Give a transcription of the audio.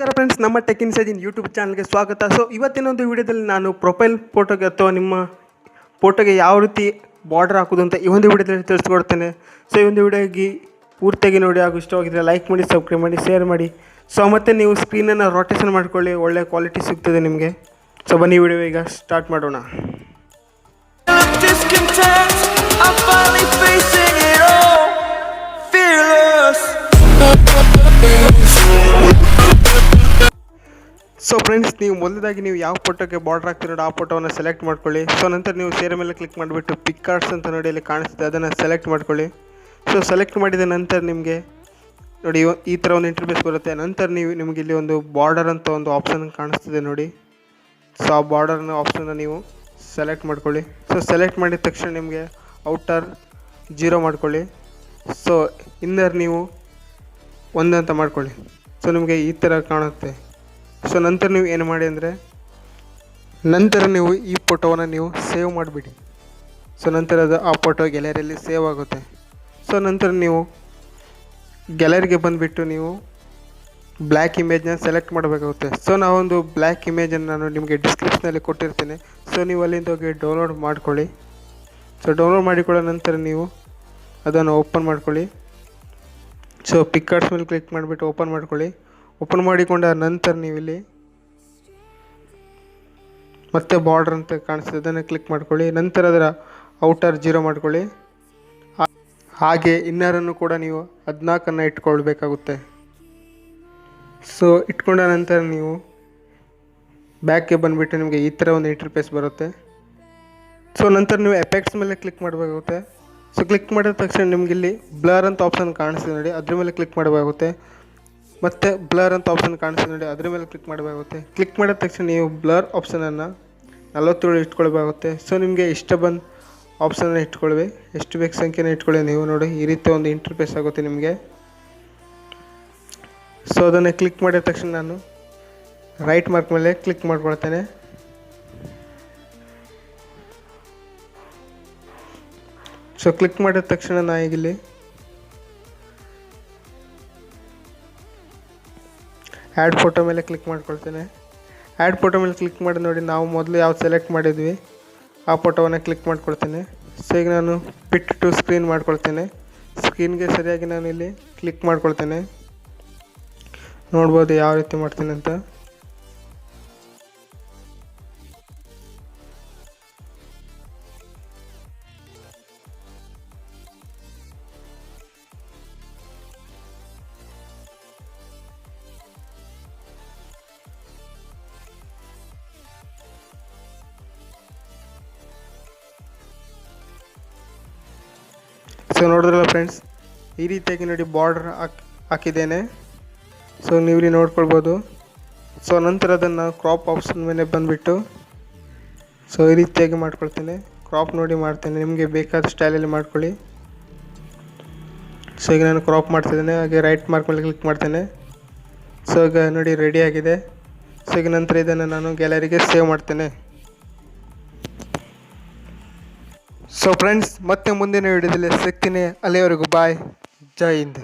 ನಮಸ್ಕಾರ ಫ್ರೆಂಡ್ಸ್, ನಮ್ಮ ಟೆಕ್ಕಿನ್ ಸಜಿನ್ ಯೂಟ್ಯೂಬ್ ಚಾನಲ್ಗೆ ಸ್ವಾಗತ. ಸೊ ಇವತ್ತಿನ ಒಂದು ವಿಡಿಯೋದಲ್ಲಿ ನಾನು ಪ್ರೊಫೈಲ್ ಫೋಟೋಗೆ ಅಥವಾ ನಿಮ್ಮ ಫೋಟೋಗೆ ಯಾವ ರೀತಿ ಬಾರ್ಡರ್ ಹಾಕೋದು ಅಂತ ಈ ಒಂದು ವಿಡಿಯೋದಲ್ಲಿ ತಿಳಿಸ್ಕೊಡ್ತೇನೆ. ಸೊ ಈ ಒಂದು ವಿಡಿಯೋಗೆ ಪೂರ್ತಿಯಾಗಿ ನೋಡಿ, ಹಾಗೂ ಇಷ್ಟವಾಗಿದ್ದರೆ ಲೈಕ್ ಮಾಡಿ, ಸಬ್ಸ್ಕ್ರೈಬ್ ಮಾಡಿ, ಶೇರ್ ಮಾಡಿ. ಸೊ ಮತ್ತು ನೀವು ಸ್ಕ್ರೀನನ್ನು ರೊಟೇಷನ್ ಮಾಡ್ಕೊಳ್ಳಿ, ಒಳ್ಳೆ ಕ್ವಾಲಿಟಿ ಸಿಗ್ತದೆ ನಿಮಗೆ. ಸೊ ಬನ್ನಿ ವಿಡಿಯೋ ಈಗ ಸ್ಟಾರ್ಟ್ ಮಾಡೋಣ. ಸೊ ಫ್ರೆಂಡ್ಸ್, ನೀವು ಮೊದಲಾಗಿ ನೀವು ಯಾವ ಫೋಟೋಗೆ ಬಾರ್ಡರ್ ಹಾಕ್ತೀರೋ ಆ ಫೋಟೋವನ್ನು ಸೆಲೆಕ್ಟ್ ಮಾಡ್ಕೊಳ್ಳಿ. ಸೊ ನಂತರ ನೀವು ಸೇರೆ ಮೇಲೆ ಕ್ಲಿಕ್ ಮಾಡಿಬಿಟ್ಟು ಪಿಕ್ಆರ್ಟ್ಸ್ ಅಂತ ನೋಡಿ ಅಲ್ಲಿ ಕಾಣಿಸ್ತಿದೆ, ಅದನ್ನು ಸೆಲೆಕ್ಟ್ ಮಾಡ್ಕೊಳ್ಳಿ. ಸೊ ಸೆಲೆಕ್ಟ್ ಮಾಡಿದ ನಂತರ ನಿಮಗೆ ನೋಡಿ ಈ ಥರ ಒಂದು ಇಂಟರ್ಫೇಸ್ ಬರುತ್ತೆ. ನಂತರ ನಿಮಗೆ ಇಲ್ಲಿ ಒಂದು ಬಾರ್ಡರ್ ಅಂತ ಒಂದು ಆಪ್ಷನ್ ಕಾಣಿಸ್ತಿದೆ ನೋಡಿ. ಸೊ ಆ ಬಾರ್ಡರ್ನ ಆಪ್ಷನ್ನ ನೀವು ಸೆಲೆಕ್ಟ್ ಮಾಡ್ಕೊಳ್ಳಿ. ಸೊ ಸೆಲೆಕ್ಟ್ ಮಾಡಿದ ತಕ್ಷಣ ನಿಮಗೆ ಔಟರ್ 0 ಮಾಡ್ಕೊಳ್ಳಿ. ಸೊ ಇನ್ನರ್ ನೀವು 1 ಅಂತ ಮಾಡ್ಕೊಳ್ಳಿ. ಸೊ ನಿಮಗೆ ಈ ಥರ ಕಾಣುತ್ತೆ. ಸೊ ನಂತರ ನೀವು ಏನು ಮಾಡಿ ಅಂದರೆ, ನಂತರ ನೀವು ಈ ಫೋಟೋವನ್ನು ನೀವು ಸೇವ್ ಮಾಡಿಬಿಡಿ. ಸೊ ನಂತರ ಅದು ಆ ಫೋಟೋ ಗ್ಯಾಲರಿಯಲ್ಲಿ ಸೇವ್ ಆಗುತ್ತೆ. ಸೊ ನಂತರ ನೀವು ಗ್ಯಾಲರಿಗೆ ಬಂದುಬಿಟ್ಟು ನೀವು ಬ್ಲ್ಯಾಕ್ ಇಮೇಜ್ನ ಸೆಲೆಕ್ಟ್ ಮಾಡಬೇಕಾಗುತ್ತೆ. ಸೊ ನಾವೊಂದು ಬ್ಲ್ಯಾಕ್ ಇಮೇಜನ್ನು ನಾನು ನಿಮಗೆ ಡಿಸ್ಕ್ರಿಪ್ಷನಲ್ಲಿ ಕೊಟ್ಟಿರ್ತೀನಿ. ಸೊ ನೀವು ಅಲ್ಲಿಂದ ಹೋಗಿ ಡೌನ್ಲೋಡ್ ಮಾಡ್ಕೊಳ್ಳಿ. ಸೊ ಡೌನ್ಲೋಡ್ ಮಾಡಿಕೊಳ್ಳೋ ನಂತರ ನೀವು ಅದನ್ನು ಓಪನ್ ಮಾಡ್ಕೊಳ್ಳಿ. ಸೊ ಪಿಕ್ಆರ್ಟ್ಸ್ ಮೇಲೆ ಕ್ಲಿಕ್ ಮಾಡಿಬಿಟ್ಟು ಓಪನ್ ಮಾಡ್ಕೊಳ್ಳಿ. ಓಪನ್ ಮಾಡಿಕೊಂಡ ನಂತರ ನೀವು ಇಲ್ಲಿ ಮತ್ತೆ ಬಾರ್ಡರ್ ಅಂತ ಕಾಣಿಸ್ತದೆ, ಅದನ್ನು ಕ್ಲಿಕ್ ಮಾಡ್ಕೊಳ್ಳಿ. ನಂತರ ಅದರ ಔಟರ್ 0 ಮಾಡ್ಕೊಳ್ಳಿ. ಹಾಗೆ ಇನ್ನರನ್ನು ಕೂಡ ನೀವು 14 ಇಟ್ಕೊಳ್ಬೇಕಾಗುತ್ತೆ. ಸೊ ಇಟ್ಕೊಂಡ ನಂತರ ನೀವು ಬ್ಯಾಕ್ಗೆ ಬಂದುಬಿಟ್ಟು ನಿಮಗೆ ಈ ಥರ ಒಂದು ಇಂಟರ್ಫೇಸ್ ಬರುತ್ತೆ. ಸೊ ನಂತರ ನೀವು ಎಫೆಕ್ಟ್ಸ್ ಮೇಲೆ ಕ್ಲಿಕ್ ಮಾಡಬೇಕಾಗುತ್ತೆ. ಸೊ ಕ್ಲಿಕ್ ಮಾಡಿದ ತಕ್ಷಣ ನಿಮಗೆ ಇಲ್ಲಿ ಬ್ಲರ್ ಅಂತ ಆಪ್ಷನ್ ಕಾಣಿಸ್ತದೆ ನೋಡಿ, ಅದ್ರ ಮೇಲೆ ಕ್ಲಿಕ್ ಮಾಡಬೇಕಾಗುತ್ತೆ. ಮತ್ತು ಬ್ಲರ್ ಅಂತ ಆಪ್ಷನ್ ಕಾಣಿಸ್ತದೆ ನೋಡಿ, ಅದ್ರ ಮೇಲೆ ಕ್ಲಿಕ್ ಮಾಡಬೇಕಾಗುತ್ತೆ. ಕ್ಲಿಕ್ ಮಾಡಿದ ತಕ್ಷಣ ನೀವು ಬ್ಲರ್ ಆಪ್ಷನನ್ನು 47 ಇಟ್ಕೊಳ್ಬೇಕಾಗುತ್ತೆ. ಸೊ ನಿಮಗೆ ಇಷ್ಟ ಬಂದು ಆಪ್ಷನನ್ನು ಇಟ್ಕೊಳ್ವಿ, ಎಷ್ಟು ಬೇಕು ಸಂಖ್ಯೆನ ಇಟ್ಕೊಳ್ಳಿ. ನೀವು ನೋಡಿ ಈ ರೀತಿ ಒಂದು ಇಂಟರ್ಫೇಸ್ ಆಗುತ್ತೆ ನಿಮಗೆ. ಸೊ ಅದನ್ನು ಕ್ಲಿಕ್ ಮಾಡಿದ ತಕ್ಷಣ ನಾನು ರೈಟ್ ಮಾರ್ಕ್ ಮೇಲೆ ಕ್ಲಿಕ್ ಮಾಡ್ಕೊಳ್ತೇನೆ. ಸೊ ಕ್ಲಿಕ್ ಮಾಡಿದ ತಕ್ಷಣ ನಾನು ಈಗಿಲ್ಲಿ ಆ್ಯಡ್ ಫೋಟೋ ಮೇಲೆ ಕ್ಲಿಕ್ ಮಾಡ್ಕೊಳ್ತೇನೆ. ಆ್ಯಡ್ ಫೋಟೋ ಮೇಲೆ ಕ್ಲಿಕ್ ಮಾಡಿ ನೋಡಿ, ನಾವು ಮೊದಲು ಯಾವ್ದು ಸೆಲೆಕ್ಟ್ ಮಾಡಿದ್ವಿ ಆ ಫೋಟೋವನ್ನು ಕ್ಲಿಕ್ ಮಾಡ್ಕೊಳ್ತೇನೆ. ಸೊ ಈಗ ನಾನು ಪಿಟ್ ಟು ಸ್ಕ್ರೀನ್ ಮಾಡ್ಕೊಳ್ತೇನೆ. ಸ್ಕ್ರೀನ್ಗೆ ಸರಿಯಾಗಿ ನಾನು ಇಲ್ಲಿ ಕ್ಲಿಕ್ ಮಾಡ್ಕೊಳ್ತೇನೆ. ನೋಡ್ಬೋದು ಯಾವ ರೀತಿ ಮಾಡ್ತೀನಿ ಅಂತ. ಸೊ ನೋಡಿದ್ರಲ್ಲ ಫ್ರೆಂಡ್ಸ್, ಈ ರೀತಿಯಾಗಿ ನೋಡಿ ಬಾರ್ಡರ್ ಹಾಕಿದ್ದೇನೆ. ಸೊ ನೀವು ಇಲ್ಲಿ ನೋಡ್ಕೊಳ್ಬೋದು. ಸೊ ನಂತರ ಅದನ್ನು ಕ್ರಾಪ್ ಆಪ್ಷನ್ ಮೇಲೆ ಬಂದುಬಿಟ್ಟು ಸೊ ಈ ರೀತಿಯಾಗಿ ಮಾಡ್ಕೊಳ್ತೇನೆ. ಕ್ರಾಪ್ ನೋಡಿ ಮಾಡ್ತೇನೆ, ನಿಮಗೆ ಬೇಕಾದ ಸ್ಟೈಲಲ್ಲಿ ಮಾಡ್ಕೊಳ್ಳಿ. ಸೊ ಈಗ ನಾನು ಕ್ರಾಪ್ ಮಾಡ್ತಿದ್ದೇನೆ. ಹಾಗೆ ರೈಟ್ ಮಾರ್ಕ್ ಮೇಲೆ ಕ್ಲಿಕ್ ಮಾಡ್ತೇನೆ. ಸೊ ಈಗ ನೋಡಿ ರೆಡಿ ಆಗಿದೆ. ಸೊ ಈಗ ನಂತರ ಇದನ್ನು ನಾನು ಗ್ಯಾಲರಿಗೆ ಸೇವ್ ಮಾಡ್ತೇನೆ. ಸೊ ಫ್ರೆಂಡ್ಸ್, ಮತ್ತೆ ಮುಂದಿನ ವಿಡಿಯೋದಲ್ಲಿ ಸಿಗ್ತೀನಿ. ಅಲ್ಲಿವರೆಗೂ ಬಾಯ್, ಜೈ ಹಿಂದ್.